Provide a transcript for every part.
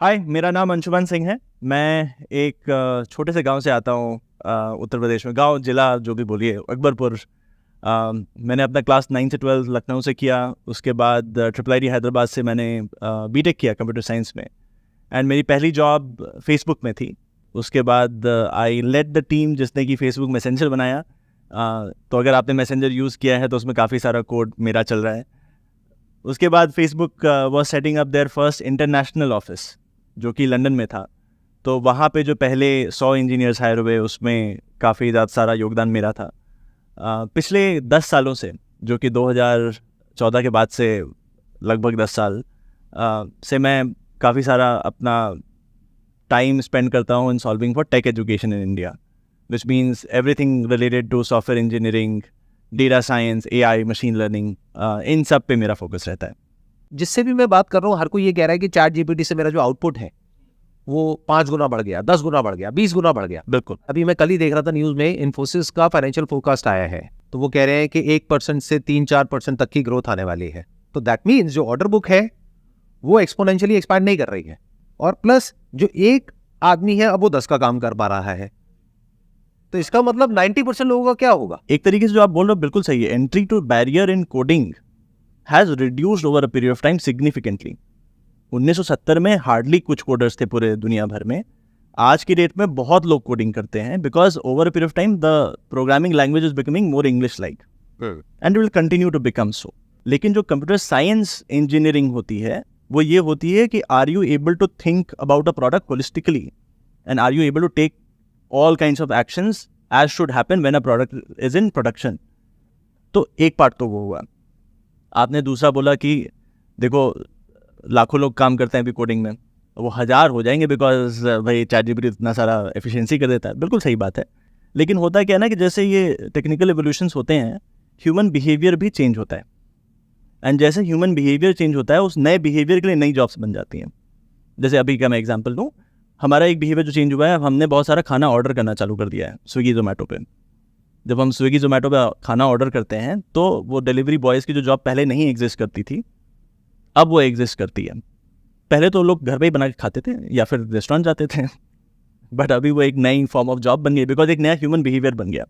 हाय, मेरा नाम अंशुमान सिंह है। मैं एक छोटे से गांव से आता हूँ, उत्तर प्रदेश में। गांव, जिला जो भी बोलिए, अकबरपुर। मैंने अपना क्लास 9 से 12 लखनऊ से किया। उसके बाद ट्रिपल आईटी हैदराबाद से मैंने बीटेक किया कंप्यूटर साइंस में। एंड मेरी पहली जॉब फेसबुक में थी। उसके बाद आई लेड द टीम जिसने कि फेसबुक मैसेंजर बनाया। तो अगर आपने मैसेंजर यूज़ किया है तो उसमें काफ़ी सारा कोड मेरा चल रहा है। उसके बाद Facebook was setting up their first international office, जो कि लंदन में था। तो वहाँ पे जो पहले 100 इंजीनियर्स हायर हुए, उसमें काफ़ी ज़्यादा सारा योगदान मेरा था। पिछले 10 सालों से, जो कि 2014 के बाद से लगभग 10 साल से मैं काफ़ी सारा अपना टाइम स्पेंड करता हूँ in solving for tech education in India, which means everything related to software engineering, data science, AI, machine learning, इन सब पे मेरा फोकस रहता है। जिससे भी मैं बात कर रहा हूँ, हर कोई ये कह रहा है कि चैट जीपीटी से मेरा जो आउटपुट है वो 5 गुना बढ़ गया, 10 गुना बढ़ गया, 20 गुना बढ़ गया। बिल्कुल। अभी मैं कल ही देख रहा था न्यूज में, इन्फोसिस का फाइनेंशियल फोरकास्ट आया है, तो वो कह रहे हैं कि 1% से 3-4% तक की ग्रोथ आने वाली है। तो दैट मीन्स जो ऑर्डर बुक है वो एक्सपोनेंशियली एक्सपैंड नहीं कर रही है, और प्लस जो एक आदमी है अब वो 10 का काम कर पा रहा है। तो इसका मतलब 90% लोगों का क्या होगा? एक तरीके से जो आप बोल रहे हो बिल्कुल सही है। Entry to barrier in coding has reduced over a period of time significantly. 1970 में हार्डली कुछ कोडर्स थे पूरे दुनिया भर में। आज की डेट में बहुत लोग कोडिंग करते हैं, because over a period of time the programming language is becoming more English like, and will continue to become so. लेकिन जो कंप्यूटर साइंस इंजीनियरिंग होती है वो ये होती है कि are you able to think about a product holistically, and are you able to take all kinds of actions as should happen when a product is in production. तो एक part तो वो हुआ। आपने दूसरा बोला कि देखो, लाखों लोग काम करते हैं अभी कोडिंग में, वो 1000 हो जाएंगे बिकॉज भाई चैट जीपीटी इतना सारा एफिशिएंसी कर देता है। बिल्कुल सही बात है। लेकिन होता क्या है ना कि जैसे ये टेक्निकल एवोल्यूशंस होते हैं, ह्यूमन बिहेवियर भी चेंज होता है। एंड जैसे ह्यूमन बिहेवियर चेंज होता है, उस नए बिहेवियर के लिए नई जॉब्स बन जाती हैं। जैसे अभी का मैं एग्जाम्पल दूँ, हमारा एक बिहेवियर जो चेंज हुआ है, हमने बहुत सारा खाना ऑर्डर करना चालू कर दिया है स्विगी जोमेटो पे। जब हम स्विगी जोमेटो पे खाना ऑर्डर करते हैं तो वो डिलीवरी बॉयज़ की जो जॉब पहले नहीं एग्जिस्ट करती थी, अब वो एग्जिस्ट करती है। पहले तो लोग घर पे ही बना के खाते थे या फिर रेस्टोरेंट जाते थे, बट अभी वो एक नई फॉर्म ऑफ जॉब बन गई, बिकॉज एक नया ह्यूमन बिहेवियर बन गया।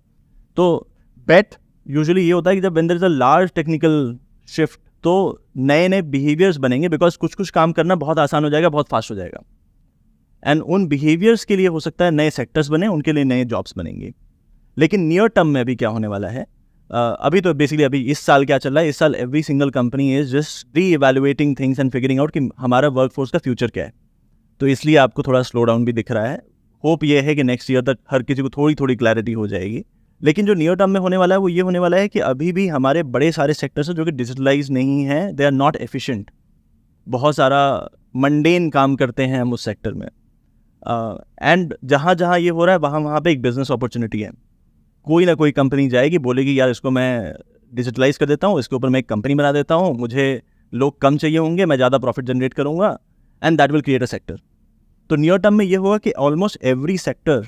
तो बेट यूजुअली ये होता है कि जब when there is a large technical shift, तो नए नए बिहेवियर्स बनेंगे, बिकॉज कुछ कुछ काम करना बहुत आसान हो जाएगा, बहुत फास्ट हो जाएगा। एंड उन बिहेवियर्स के लिए हो सकता है नए सेक्टर्स बने, उनके लिए नए जॉब्स बनेंगे। लेकिन नियर टर्म में अभी क्या होने वाला है, अभी तो बेसिकली अभी इस साल क्या चल रहा है, इस साल every single company is just re evaluating things and figuring out कि हमारा वर्कफोर्स का फ्यूचर क्या है। तो इसलिए आपको थोड़ा स्लो डाउन भी दिख रहा है। होप ये है कि नेक्स्ट ईयर तक हर किसी को थोड़ी थोड़ी क्लैरिटी हो जाएगी। लेकिन जो नियर टर्म में होने वाला है वो ये होने वाला है कि अभी भी हमारे बड़े सारे सेक्टर्स हैं जो कि डिजिटलाइज नहीं हैं, दे आर नॉट एफिशिएंट। बहुत सारा मंडेन काम करते हैं हम उस सेक्टर में। एंड जहाँ जहाँ ये हो रहा है वहाँ वहाँ पे एक बिजनेस अपॉर्चुनिटी है। कोई ना कोई कंपनी जाएगी, बोलेगी यार इसको मैं डिजिटलाइज कर देता हूँ, इसके ऊपर मैं एक कंपनी बना देता हूँ, मुझे लोग कम चाहिए होंगे, मैं ज़्यादा प्रॉफिट जनरेट करूँगा, and that will create a sector. तो नियर टर्म में ये होगा कि ऑलमोस्ट एवरी सेक्टर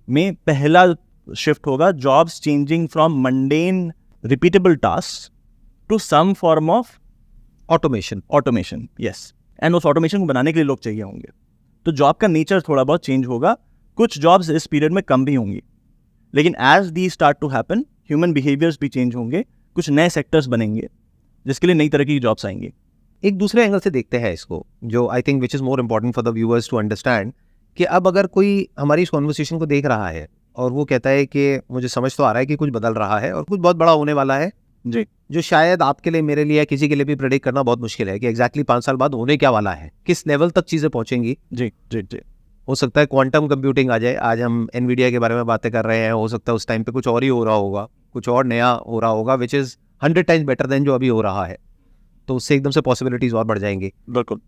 में पहला शिफ्ट होगा, jobs changing from mundane repeatable task to some form of automation. Yes, and उस ऑटोमेशन को बनाने के लिए लोग चाहिए होंगे। तो जॉब का नेचर थोड़ा बहुत चेंज होगा। कुछ जॉब्स इस पीरियड में कम भी होंगी, लेकिन as they start to happen, human behaviours भी चेंज होंगे, कुछ नए सेक्टर्स बनेंगे जिसके लिए नई तरह की जॉब्स आएंगी। एक दूसरे एंगल से देखते हैं इसको, जो I think which is more important for the viewers to understand, कि अब अगर कोई हमारी इस कॉन्वर्सेशन को देख रहा है और वो कहता है कि मुझे समझ तो आ रहा है कि कुछ बदल रहा है और कुछ बहुत बड़ा होने वाला है जी, जो शायद आपके लिए, मेरे लिए, किसी के लिए भी प्रेडिक्ट करना बहुत मुश्किल है कि एग्जैक्टली 5 साल बाद होने क्या वाला है, किस लेवल तक चीज़ें पहुंचेंगी। जी जी जी। हो सकता है क्वांटम कंप्यूटिंग आ जाए, आज हम एनवीडिया के बारे में बातें कर रहे हैं, हो सकता है उस टाइम पे कुछ और ही हो रहा होगा, कुछ और नया हो रहा होगा, which is 100 times better than जो अभी हो रहा है। तो उससे एकदम से पॉसिबिलिटीज और बढ़ जाएंगी। बिल्कुल।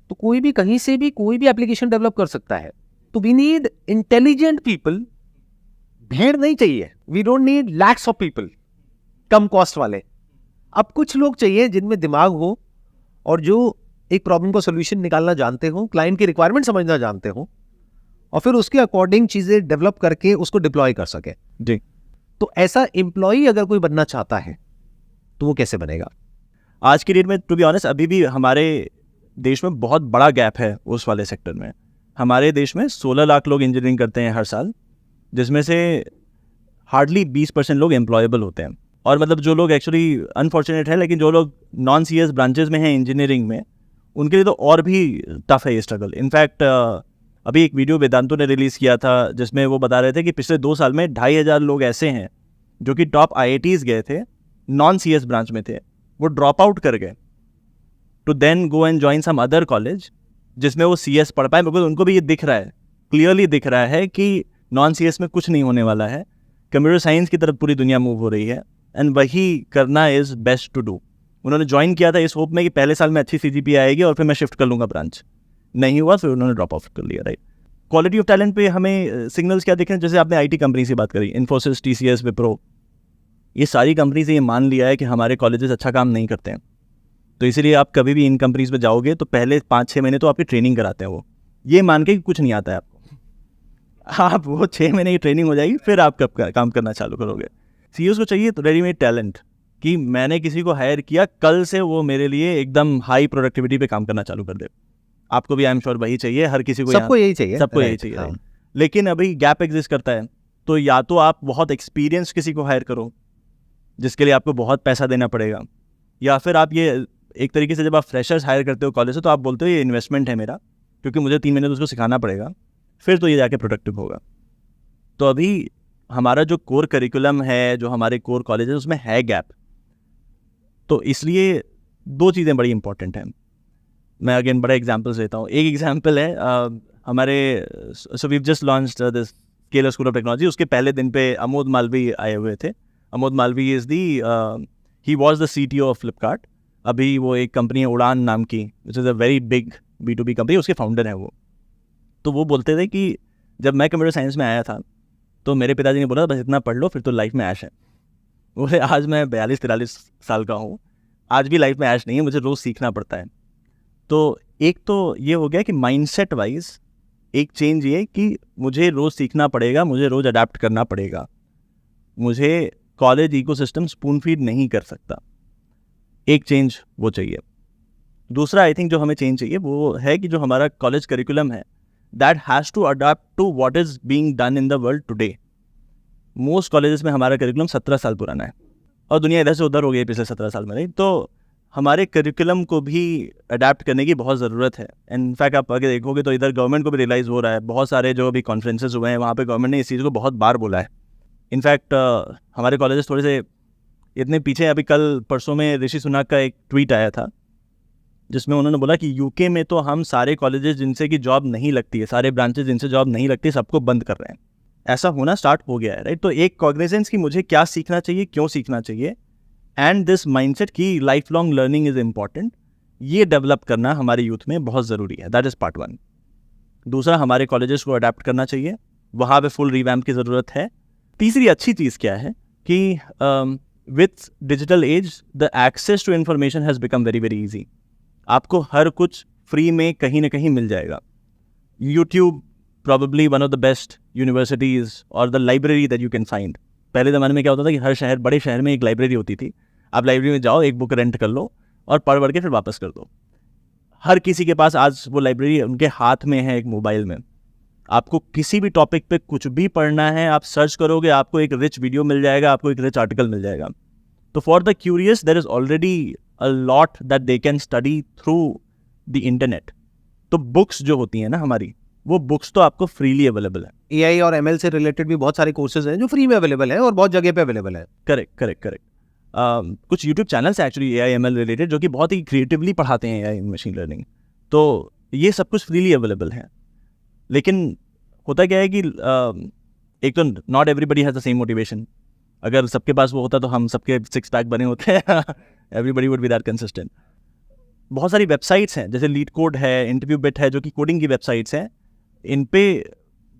तो कोई भी कहीं से भी कोई भी एप्लीकेशन डेवलप कर सकता है। तो वी नीड इंटेलिजेंट पीपल, भीड़ नहीं चाहिए। We don't need lakhs of people कम कॉस्ट वाले। अब कुछ लोग चाहिए जिनमें दिमाग हो और जो एक प्रॉब्लम को सोल्यूशन निकालना जानते हो, क्लाइंट की रिक्वायरमेंट समझना जानते हो, और फिर उसके अकॉर्डिंग चीजें डेवलप करके उसको डिप्लॉय कर सके। जी। तो ऐसा एम्प्लॉई अगर कोई बनना चाहता है तो वो कैसे बनेगा? आज की डेट में टू बी ऑनेस्ट अभी भी हमारे देश में बहुत बड़ा गैप है उस वाले सेक्टर में। हमारे देश में 16 लाख लोग इंजीनियरिंग करते हैं हर साल, जिसमें से हार्डली 20% लोग एम्प्लॉयबल होते हैं। और मतलब जो लोग एक्चुअली अनफॉर्चुनेट है, लेकिन जो लोग नॉन CS ब्रांचेज में हैं इंजीनियरिंग में, उनके लिए तो और भी टफ है ये स्ट्रगल। इनफैक्ट अभी एक वीडियो वेदांतो ने रिलीज़ किया था जिसमें वो बता रहे थे कि पिछले 2 साल में 2500 लोग ऐसे हैं जो कि टॉप IITs गए थे, नॉन CS ब्रांच में थे, वो ड्रॉप आउट कर गए to then go and join some other college जिसमें वो CS पढ़ पाए, बिकॉज उनको भी ये दिख रहा है, क्लियरली दिख रहा है कि नॉन CS में कुछ नहीं होने वाला है, कंप्यूटर साइंस की तरफ पूरी दुनिया मूव हो रही है, एंड वही करना इज़ बेस्ट टू डू। उन्होंने ज्वाइन किया था इस होप में कि पहले साल में अच्छी CGPA आएगी और फिर मैं शिफ्ट कर लूँगा ब्रांच, नहीं हुआ, फिर उन्होंने ड्रॉप ऑफ कर लिया, राइट। क्वालिटी ऑफ टैलेंट पे हमें सिग्नल्स क्या दिख रहे हैं? जैसे आपने IT कंपनी से बात करी, इन्फोसिस, TCS, विप्रो, ये सारी कंपनी से ये मान लिया है कि हमारे कॉलेजेस अच्छा काम नहीं करते हैं, तो इसीलिए आप कभी भी इन कंपनीज में जाओगे तो पहले 5-6 महीने तो आपकी ट्रेनिंग कराते हैं, वो ये मान के कि कुछ नहीं आता है आपको, आप वो 6 महीने की ट्रेनिंग हो जाएगी, फिर आप कब काम करना चालू करोगे। CEOs को चाहिए तो रेडीमेड टैलेंट, कि मैंने किसी को हायर किया, कल से वो मेरे लिए एकदम हाई प्रोडक्टिविटी पे काम करना चालू कर दे। आपको भी आई एम श्योर वही चाहिए, हर किसी को, सबको यही चाहिए, सबको यही चाहिए, right? लेकिन अभी गैप एग्जिस्ट करता है, तो या तो आप बहुत एक्सपीरियंस किसी को हायर करो जिसके लिए आपको बहुत पैसा देना पड़ेगा, या फिर आप ये एक तरीके से जब आप फ्रेशर्स हायर करते हो कॉलेज से, तो आप बोलते हो ये इन्वेस्टमेंट है मेरा, क्योंकि मुझे 3 महीने तो उसको सिखाना पड़ेगा, फिर तो ये जाके प्रोडक्टिव होगा। तो अभी हमारा जो कोर करिकुलम है, जो हमारे कोर कॉलेज है, उसमें है गैप। तो इसलिए 2 चीज़ें बड़ी इंपॉर्टेंट हैं। मैं अगेन बड़ा एग्जाम्पल्स देता हूँ। एक एग्जाम्पल है हमारे, so we just launched this Scaler School of Technology, उसके पहले दिन पे अमोद मालवी आए हुए थे। Amod Malvi is he was the CTO of Flipkart. अभी वो एक कंपनी है उड़ान नाम की, which is a very big B2B company, उसके फाउंडर हैं वो। तो वो बोलते थे कि जब मैं कंप्यूटर साइंस में आया था तो मेरे पिताजी ने बोला बस इतना पढ़ लो फिर तो लाइफ में ऐश है। बोले आज मैं 42-43 साल का हूँ, आज भी लाइफ में ऐश नहीं है, मुझे रोज़ सीखना पड़ता है। तो एक तो ये हो गया कि माइंडसेट वाइज एक चेंज ये कि मुझे रोज़ सीखना पड़ेगा, मुझे रोज़ अडेप्ट करना पड़ेगा, मुझे कॉलेज इकोसिस्टम स्पून फीड नहीं कर सकता। एक चेंज वो चाहिए। दूसरा आई थिंक जो हमें चेंज चाहिए वो है कि जो हमारा कॉलेज करिकुलम है, that has to adapt to what is being done in the world today. Most colleges में हमारा करिकुलम 17 साल पुराना है और दुनिया इधर से उधर हो गई है पिछले 17 साल में, नहीं? तो हमारे करिकुलम को भी अडेप्ट करने की बहुत ज़रूरत है। इनफैक्ट आप अगर देखोगे तो इधर गवर्नमेंट को भी रियलाइज़ हो रहा है, बहुत सारे जो अभी कॉन्फ्रेंसेस हुए हैं वहाँ पे गवर्नमेंट ने इस चीज़ को बहुत बार बोला है। इनफैक्ट हमारे कॉलेजेस थोड़े से इतने पीछे, अभी कल परसों में ऋषि सुनाक का एक ट्वीट आया था जिसमें उन्होंने बोला कि UK में तो हम सारे कॉलेजेस जिनसे कि जॉब नहीं लगती है, सारे ब्रांचेस जिनसे जॉब नहीं लगती, सबको बंद कर रहे हैं। ऐसा होना स्टार्ट हो गया है, राइट? तो एक कॉग्निजेंस की मुझे क्या सीखना चाहिए, क्यों सीखना चाहिए, एंड दिस माइंडसेट की life long learning is important, ये डेवलप करना हमारे यूथ में बहुत ज़रूरी है। That is part 1। दूसरा, हमारे कॉलेजेस को अडेप्ट करना चाहिए, वहाँ पे फुल रिवैम्प की ज़रूरत है। तीसरी अच्छी चीज़ क्या है कि with digital age the access to information has become very very easy. आपको हर कुछ फ्री में कहीं ना कहीं मिल जाएगा। YouTube probably one of the best universities or the library that you can find। पहले ज़माने में क्या होता था कि हर शहर, बड़े शहर में एक लाइब्रेरी होती थी, आप लाइब्रेरी में जाओ, एक बुक रेंट कर लो और पढ़ के फिर वापस कर दो। हर किसी के पास आज वो लाइब्रेरी उनके हाथ में है, एक मोबाइल में। आपको किसी भी टॉपिक पे कुछ भी पढ़ना है, आप सर्च करोगे, आपको एक रिच वीडियो मिल जाएगा, आपको एक रिच आर्टिकल मिल जाएगा। तो for the curious there is already a lot that they can study through the internet. तो बुक्स जो होती हैं ना हमारी, वो बुक्स तो आपको फ्रीली अवेलेबल है। AI और ML से रिलेटेड भी बहुत सारे कोर्सेज हैं जो फ्री में अवेलेबल है और बहुत जगह पे अवेलेबल है। करेक्ट। कुछ यूट्यूब चैनल्स हैं एक्चुअली AI ML रिलेटेड जो कि बहुत ही क्रिएटिवली पढ़ाते हैं AI मशीन लर्निंग। तो ये सब कुछ फ्रीली अवेलेबल है। लेकिन होता क्या है कि एक तो not everybody has the same motivation. अगर सबके पास वो होता तो हम सबके 6 पैक बने होते हैं। Everybody would be that consistent. बहुत सारी वेबसाइट्स हैं, जैसे लीड कोड है, इंटरव्यू बिट है, जो कि कोडिंग की वेबसाइट्स हैं। इन पे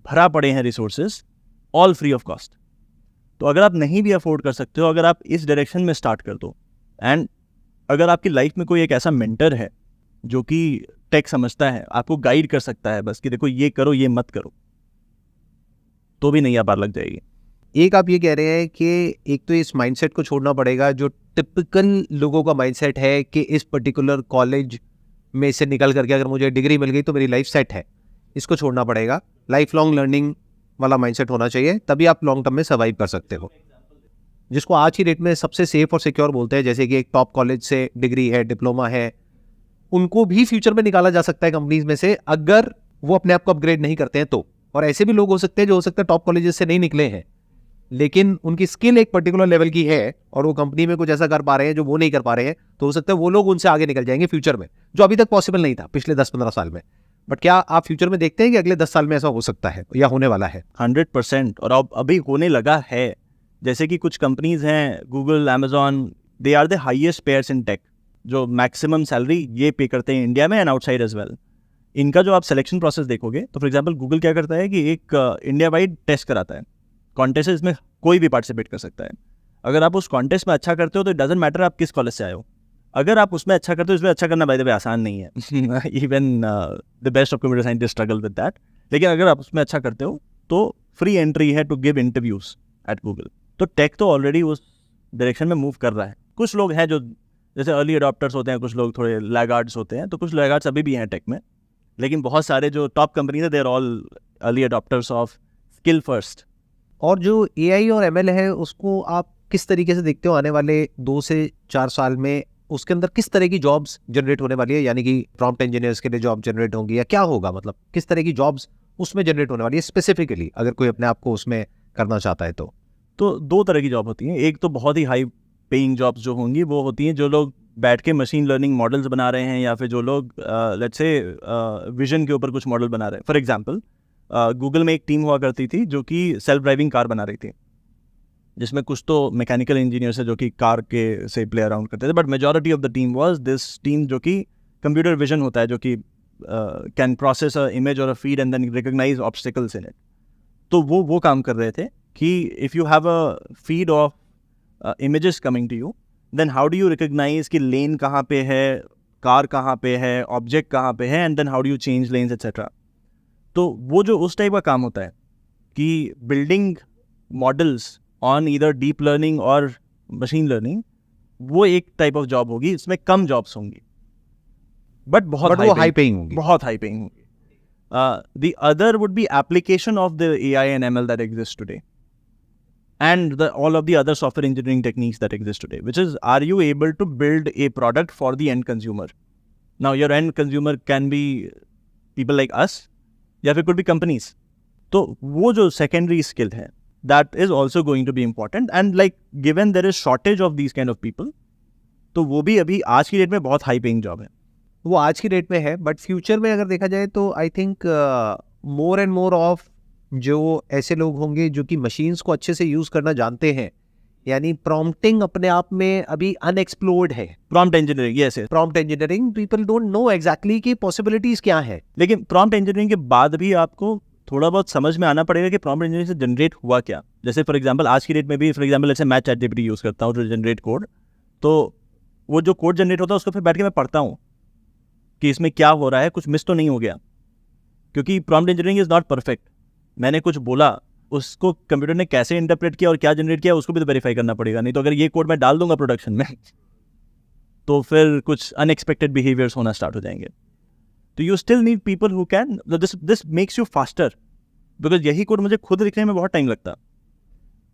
भरा पड़े हैं resources, all free of cost. तो अगर आप नहीं भी अफोर्ड कर सकते हो, अगर आप इस डायरेक्शन में स्टार्ट कर दो, एंड अगर आपकी लाइफ में कोई एक ऐसा मेंटर है जो कि टेक समझता है, आपको गाइड कर सकता है बस कि देखो ये करो, ये मत करो, तो भी नैया पार लग जाएगी। एक आप ये कह रहे हैं कि एक तो इस माइंडसेट को छोड़ना पड़ेगा जो टिपिकल लोगों का माइंडसेट है कि इस पर्टिकुलर कॉलेज में से निकल करके अगर मुझे डिग्री मिल गई तो मेरी लाइफ सेट है, इसको छोड़ना पड़ेगा। लाइफ लॉन्ग लर्निंग वाला माइंडसेट होना चाहिए, तभी आप लॉन्ग टर्म में सर्वाइव कर सकते हो। जिसको आज की डेट में सबसे सेफ और सिक्योर बोलते हैं, जैसे कि एक टॉप कॉलेज से डिग्री है, डिप्लोमा है, उनको भी फ्यूचर में निकाला जा सकता है कंपनीज में से, अगर वो अपने आप को अपग्रेड नहीं करते हैं तो। और ऐसे भी लोग हो सकते हैं जो हो सकता है टॉप कॉलेजेस से नहीं निकले हैं, लेकिन उनकी स्किल एक पर्टिकुलर लेवल की है और वो कंपनी में कुछ ऐसा कर पा रहे हैं जो वो नहीं कर पा रहे हैं, तो हो सकता है वो लोग उनसे आगे निकल जाएंगे फ्यूचर में, जो अभी तक पॉसिबल नहीं था पिछले 10-15 साल में। बट क्या आप फ्यूचर में देखते हैं कि अगले 10 साल में ऐसा हो सकता है या होने वाला है? 100%। और अब अभी होने लगा है। जैसे कि कुछ कंपनीज हैं, Google, Amazon, they are the highest payers in tech, जो मैक्सिमम सैलरी ये पे करते हैं इंडिया में एंड आउटसाइड एज वेल। इनका जो आप सिलेक्शन प्रोसेस देखोगे तो फॉर एग्जांपल गूगल क्या करता है कि एक इंडिया वाइड टेस्ट कराता है, कॉन्टेस्ट है, इसमें कोई भी पार्टिसिपेट कर सकता है। अगर आप उस कॉन्टेस्ट में अच्छा करते हो तो इट डजंट मैटर आप किस कॉलेज से आए हो। अगर आप उसमें अच्छा करते हो, इसमें अच्छा करना बाय द वे आसान नहीं है, even the best of computer scientist struggle with that. लेकिन अगर आप उसमें अच्छा करते हो तो फ्री एंट्री है to give interviews at Google. तो टेक तो ऑलरेडी उस डायरेक्शन में मूव कर रहा है। कुछ लोग हैं जो जैसे अर्ली अडॉप्टर्स होते हैं, कुछ लोग थोड़े लैगार्ड्स होते हैं, तो कुछ लैगार्ड्स अभी भी हैं टेक में, लेकिन बहुत सारे जो टॉप कंपनीज है they are all early adopters of skill first. और जो एआई और एमएल है उसको आप किस तरीके से देखते हो आने वाले 2 से 4 साल में? उसके अंदर किस तरह की जॉब्स जनरेट होने वाली है? यानी कि प्रॉम्प्ट इंजीनियर्स के लिए जॉब जनरेट होंगी या क्या होगा? मतलब किस तरह की जॉब्स उसमें जनरेट होने वाली है स्पेसिफिकली, अगर कोई अपने आप को उसमें करना चाहता है तो? 2 तरह की जॉब होती हैं। एक तो बहुत ही हाई पेइंग जॉब्स जो होंगी वो होती हैं जो लोग बैठ के मशीन लर्निंग मॉडल्स बना रहे हैं, या फिर जो लोग लेट्स से विजन के ऊपर कुछ मॉडल बना रहे हैं। फॉर एग्जांपल गूगल में एक टीम हुआ करती थी जो कि सेल्फ ड्राइविंग कार बना रही थी, जिसमें कुछ तो मैकेनिकल इंजीनियर्स है जो कि कार के से प्ले अराउंड करते थे, but majority of the team was this team जो कि कंप्यूटर विजन होता है, जो कि कैन प्रोसेस अ इमेज और a feed and then recognize obstacles in it. तो वो काम कर रहे थे कि if you have a feed of images coming to you, then how do you recognize कि लेन कहाँ पे है, कार कहाँ पे है, ऑब्जेक्ट कहाँ पे है, and then how do you change lanes etcetera. तो वो जो उस टाइप का काम होता है कि building models on either deep learning और मशीन लर्निंग, वो एक टाइप ऑफ जॉब होगी। इसमें कम जॉब्स होंगी बट बहुत हाई पेइंग होंगी। बहुत हाई पेइंग होंगी। The other would be application of the AI and ML that exists today, and all of the other software engineering techniques that exist today, which is, are you able to build a product for the end consumer? Now your end consumer can be people like us, या फिर could be companies. तो वो जो secondary skill है, that is also going to be important, and like given there is shortage of these kind of people, तो वो भी अभी आज की डेट में बहुत हाई पेइंग जॉब है। वो आज की डेट में है, बट फ्यूचर में अगर देखा जाए तो I think more and more of जो ऐसे लोग होंगे जो कि मशीन्स को अच्छे से यूज करना जानते हैं, यानी प्रॉम्प्टिंग अपने आप में अभी अनएक्सप्लोर्ड है। Prompt engineering, yes, prompt engineering, people don't know exactly कि पॉसिबिलिटीज क्या है। लेकिन प्रॉम्प्ट इंजीनियरिंग के बाद भी आपको थोड़ा बहुत समझ में आना पड़ेगा कि प्रॉम्प्ट इंजीनियरिंग से जनरेट हुआ क्या। जैसे फॉर एग्जांपल आज की डेट में भी, फॉर एग्जांपल जैसे मैं ChatGPT यूज़ करता हूँ टू जनरेट कोड, तो वो जो कोड जनरेट होता है उसको फिर बैठ के मैं पढ़ता हूँ कि इसमें क्या हो रहा है, कुछ मिस तो नहीं हो गया, क्योंकि prompt engineering is not perfect. मैंने कुछ बोला, उसको कंप्यूटर ने कैसे इंटरप्रेट किया और क्या जनरेट किया उसको भी तो वेरीफाई करना पड़ेगा। नहीं तो अगर ये कोड मैं डाल दूंगा प्रोडक्शन में तो फिर कुछ अनएक्सपेक्टेड बिहेवियर्स होना स्टार्ट हो जाएंगे। तो you still need people who can, this makes you faster, because यही कोड मुझे खुद लिखने में बहुत टाइम लगता,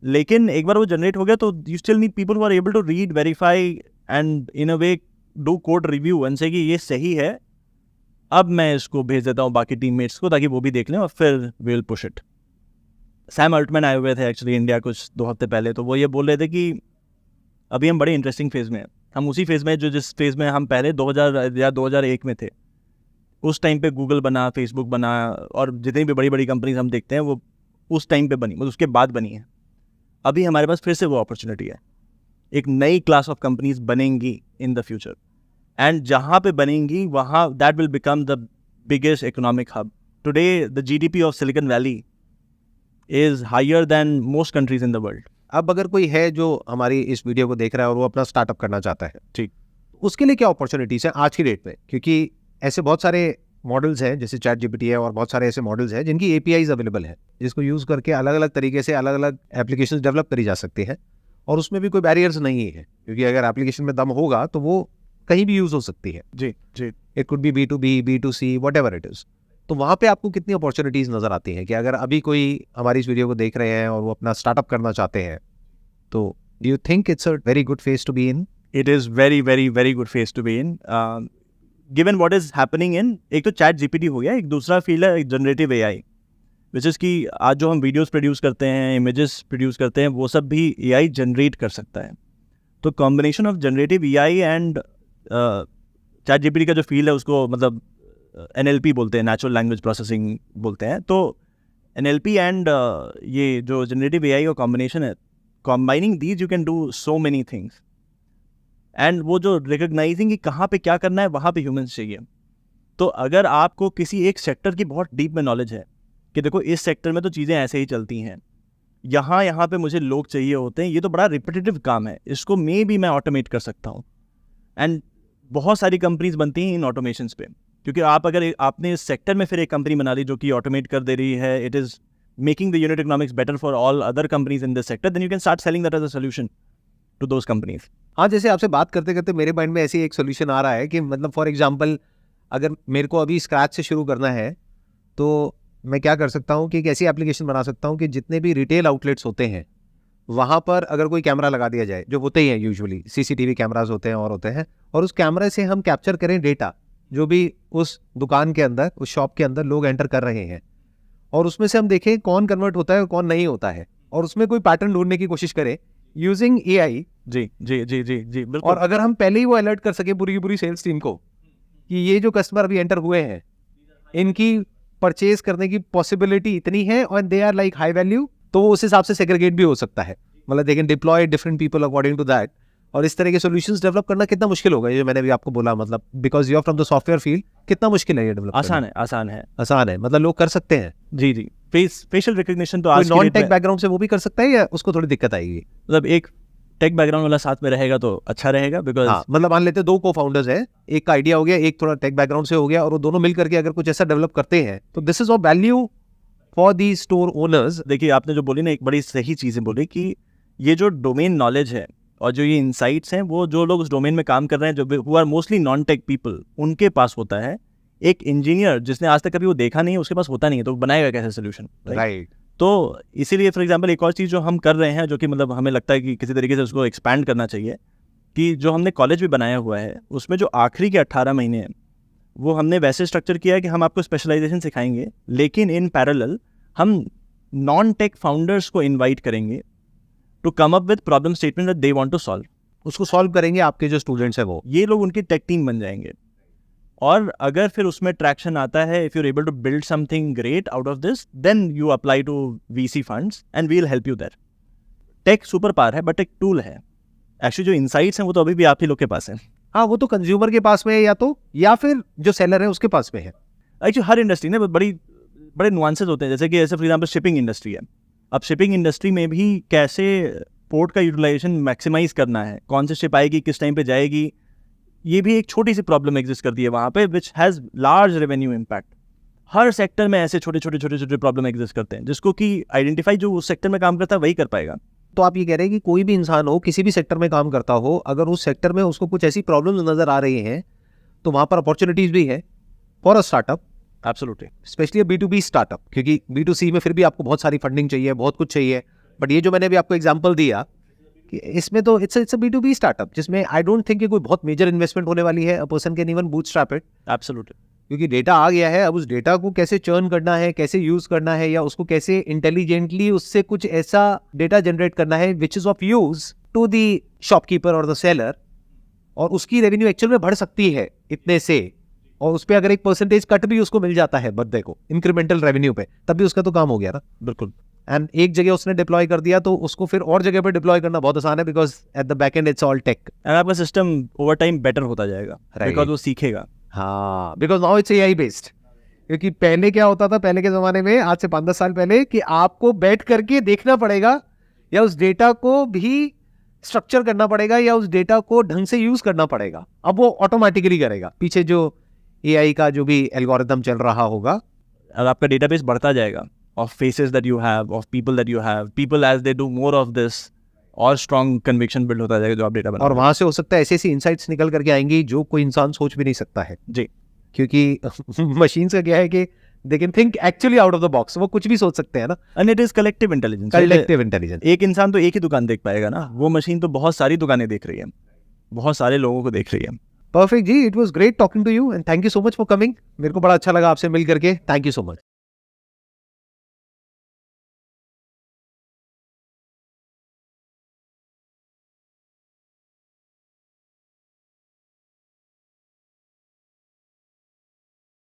लेकिन एक बार वो जनरेट हो गया तो you still need people who are able to read, verify and in a way do code review and say कि ये सही है, अब मैं इसको भेज देता हूँ बाकी टीममेट्स को ताकि वो भी देख लें और फिर we will push it. Sam Altman आए हुए थे एक्चुअली इंडिया कुछ 2 हफ्ते पहले, तो वो ये बोल रहे थे कि अभी हम बड़े इंटरेस्टिंग फेज़ में हैं। हम उसी फेज़ में जिस फेज़ में हम पहले 2000 या 2001 में थे। उस टाइम पे गूगल बना, फेसबुक बना, और जितनी भी बड़ी बड़ी कंपनीज हम देखते हैं वो उस टाइम पे बनी, मतलब उसके बाद बनी है। अभी हमारे पास फिर से वो अपॉर्चुनिटी है, एक नई क्लास ऑफ कंपनीज बनेंगी इन द फ्यूचर, एंड जहाँ पे बनेंगी वहाँ that will become the biggest economic hub. Today the GDP of Silicon Valley is higher than most countries in the world. अब अगर कोई है जो हमारी इस वीडियो को देख रहा है और वो अपना स्टार्टअप करना चाहता है, ठीक, उसके लिए क्या अपॉर्चुनिटीज है आज की डेट में? क्योंकि ऐसे बहुत सारे मॉडल्स हैं, जैसे ChatGPT है और बहुत सारे ऐसे मॉडल्स हैं जिनकी APIs अवेलेबल है, जिसको यूज़ करके अलग अलग तरीके से अलग अलग एप्लीकेशंस डेवलप करी जा सकती है, और उसमें भी कोई बैरियर्स नहीं है, क्योंकि अगर एप्लीकेशन में दम होगा तो वो कहीं भी यूज़ हो सकती है। जी जी। It could be B2B, B2C, whatever it is. तो वहाँ पे आपको कितनी अपॉर्चुनिटीज नजर आती हैं कि अगर अभी कोई हमारी इस वीडियो को देख रहे हैं और वो अपना स्टार्टअप करना चाहते हैं, तो do you think it's a very good phase to be in? It is very, very, very good phase to be in. Given what is happening in, एक तो चैट जीपीटी हो गया, एक दूसरा फील्ड है जनरेटिव एआई, विच इज़ कि आज जो हम वीडियोस प्रोड्यूस करते हैं, इमेजेस प्रोड्यूस करते हैं, वो सब भी एआई जनरेट कर सकता है। तो combination of generative AI and chat GPT का जो फील्ड है उसको मतलब NLP बोलते हैं, नेचुरल लैंग्वेज प्रोसेसिंग बोलते हैं। तो NLP एंड ये जो जनरेटिव एआई का कॉम्बिनेशन है, combining these you can do so many things. And वो जो रिकग्नाइजिंग कि कहाँ पे क्या करना है, वहाँ पे ह्यूमंस चाहिए। तो अगर आपको किसी एक सेक्टर की बहुत डीप में नॉलेज है कि देखो इस सेक्टर में तो चीज़ें ऐसे ही चलती हैं, यहाँ पे मुझे लोग चाहिए होते हैं, ये तो बड़ा रिपीटेटिव काम है, इसको मैं ऑटोमेट कर सकता हूँ। एंड बहुत सारी कंपनीज बनती हैं इन ऑटोमेशंस पे, क्योंकि अगर आपने इस सेक्टर में फिर एक कंपनी बना ली जो कि ऑटोमेट कर दे रही है, it is making the unit economics better for all other companies in this sector, then you can start selling that as a solution to those companies. हाँ, जैसे आपसे बात करते करते मेरे माइंड में ऐसी एक सोल्यूशन आ रहा है कि मतलब फॉर एग्जांपल अगर मेरे को अभी स्क्रैच से शुरू करना है, तो मैं क्या कर सकता हूँ कि एक ऐसी एप्लीकेशन बना सकता हूँ कि जितने भी रिटेल आउटलेट्स होते हैं वहाँ पर अगर कोई कैमरा लगा दिया जाए, जो होते ही हैं यूजुअली CCTV कैमराज होते हैं और होते हैं, और उस कैमरे से हम कैप्चर करें डेटा जो भी उस दुकान के अंदर, उस शॉप के अंदर लोग एंटर कर रहे हैं, और उसमें से हम देखें कौन कन्वर्ट होता है और कौन नहीं होता है, और उसमें कोई पैटर्न ढूंढने की कोशिश करें यूजिंग AI। जी जी जी जी जी बिल्कुल। और अगर हम पहले ही वो अलर्ट कर सके पूरी की पूरी सेल्स टीम को कि ये जो कस्टमर अभी एंटर हुए हैं, इनकी परचेज करने की पॉसिबिलिटी इतनी है और they are like high value, तो वो उस हिसाब से सेग्रीगेट भी हो सकता है, मतलब they can deploy different people according to that. और इस तरह के सॉल्यूशंस डेवलप करना कितना मुश्किल होगा, ये जो मैंने अभी आपको बोला, मतलब because you are from the software field, कितना मुश्किल है ये डेवलप? आसान है, आसान है, आसान है, मतलब लोग कर सकते हैं। जी जी। फेशियल रिकग्निशन तो कोई आज नॉन टेक बैकग्राउंड से वो भी कर सकता है या उसको थोड़ी दिक्कत आएगी? मतलब एक टेक बैकग्राउंड वाला साथ में रहेगा तो अच्छा रहेगा, बिकॉज मतलब मान लेते हैं 2 को-फाउंडर्स हैं, एक का आइडिया हो गया, एक थोड़ा टेक बैकग्राउंड से हो गया, और वो दोनों मिल करके अगर कुछ ऐसा डेवलप करते हैं तो this is of value for the store owners. देखिए आपने जो बोली ना, एक बड़ी सही चीज़ें बोली कि ये जो डोमेन नॉलेज है और जो ये इंसाइट्स हैं, वो जो लोग उस डोमेन में काम कर रहे हैं, जो who are mostly non tech people, उनके पास होता है। एक इंजीनियर जिसने आज तक कभी वो देखा नहीं है, उसके पास होता नहीं है, तो बनाएगा कैसे सोल्यूशन, राइट? तो इसीलिए फॉर एग्जांपल एक और चीज़ जो हम कर रहे हैं, जो कि मतलब हमें लगता है कि किसी तरीके से उसको एक्सपैंड करना चाहिए, कि जो हमने कॉलेज भी बनाया हुआ है उसमें जो आखिरी के 18 महीने हैं वो हमने वैसे स्ट्रक्चर किया है कि हम आपको स्पेशलाइजेशन सिखाएंगे, लेकिन इन पैरेलल हम नॉन टेक फाउंडर्स को इन्वाइट करेंगे to come up with problem statement that they want to solve. उसको सॉल्व करेंगे आपके जो स्टूडेंट्स हैं वो, ये लोग उनकी टेक टीम बन जाएंगे। और अगर फिर उसमें ट्रैक्शन आता है, if you are able to build something great out of this, then you apply to VC funds and we will help you there. Tech super power है बट एक टूल है, एक्चुअली जो इनसाइट्स हैं वो तो अभी भी आप ही लोग के पास है। हाँ, वो तो कंज्यूमर के पास में है या फिर जो सेलर है उसके पास में है। एक्चुअली हर इंडस्ट्री में बड़े नुआंसेस होते हैं, जैसे कि फॉर एग्जाम्पल शिपिंग इंडस्ट्री है। अब शिपिंग इंडस्ट्री में भी कैसे पोर्ट का यूटिलाइजेशन मैक्सिमाइज करना है, कौन सी शिप आएगी, किस टाइम पे जाएगी, ये भी एक छोटी सी प्रॉब्लम एग्जिस्ट करती है वहाँ पे, which has large revenue impact. Her sector में ऐसे छोटे छोटे प्रॉब्लम एग्जिस्ट करते हैं, जिसको कि आइडेंटिफाई जो उस सेक्टर में काम करता है वही कर पाएगा। तो आप ये कह रहे हैं कि कोई भी इंसान हो, किसी भी सेक्टर में काम करता हो, अगर उस सेक्टर में उसको कुछ ऐसी प्रॉब्लम्स नजर आ रही हैं तो वहाँ पर अपॉर्चुनिटीज भी है for a startup, absolutely, specially B2B startup, क्योंकि B2C में फिर भी आपको बहुत सारी फंडिंग चाहिए, बहुत कुछ चाहिए। बट ये जो मैंने भी आपको एग्जांपल दिया कि इसमें तो इट्स अ B2B स्टार्टअप, जिसमें आई डोंट थिंक कि कोई बहुत मेजर इन्वेस्टमेंट होने वाली है। A person can even bootstrap it, absolutely, क्योंकि डेटा आ गया है। अब उस डेटा को कैसे चर्न करना है, कैसे यूज करना है, या उसको कैसे इंटेलिजेंटली उससे कुछ ऐसा डेटा जनरेट करना है which is of use to the shopkeeper और द सेलर, और उसकी रेवेन्यू एक्चुअल में बढ़ सकती है इतने से, और उस पर अगर एक परसेंटेज कट भी उसको मिल जाता है बंदे को इंक्रीमेंटल रेवेन्यू पे, तब भी उसका तो काम हो गया ना। बिल्कुल। एंड एक जगह उसने डिप्लॉय कर दिया तो उसको फिर और जगह पे डिप्लॉय करना बहुत आसान है, because at the back end it's all tech, and आपका सिस्टम ओवर टाइम बेटर होता जाएगा, बिकॉज वो सीखेगा। हाँ, because now it's AI based. क्योंकि पहले क्या होता था, पहले के जमाने में, आज से 5-10 साल पहले, कि आपको बैठ करके देखना पड़ेगा या उस डेटा को भी स्ट्रक्चर करना पड़ेगा या उस डेटा को ढंग से यूज करना पड़ेगा। अब वो ऑटोमेटिकली करेगा, पीछे जो AI का जो भी एल्गोरिथम चल रहा होगा। अब आपका डेटाबेस बढ़ता जाएगा of faces that you have, of people that you have, people as they do more of this, और strong conviction build होता जाएगा जो आप डेटा बना। और वहां से हो सकता है ऐसी ऐसी इंसाइट्स निकल करके आएंगी जो कोई इंसान सोच भी नहीं सकता है। जी। क्योंकि मशीन्स का क्या है कि they can think actually out of the box, वो कुछ भी सोच सकते हैं ना, and it is collective intelligence. Collective intelligence. एक इंसान तो एक ही दुकान देख पाएगा ना, वो मशीन तो बहुत सारी दुकानें देख रही है, बहुत सारे लोगों को देख रही है। Perfect ji, it was great talking to you and thank you so much for coming. मेरे को बड़ा अच्छा लगा आपसे मिल करके, थैंक यू सो मच।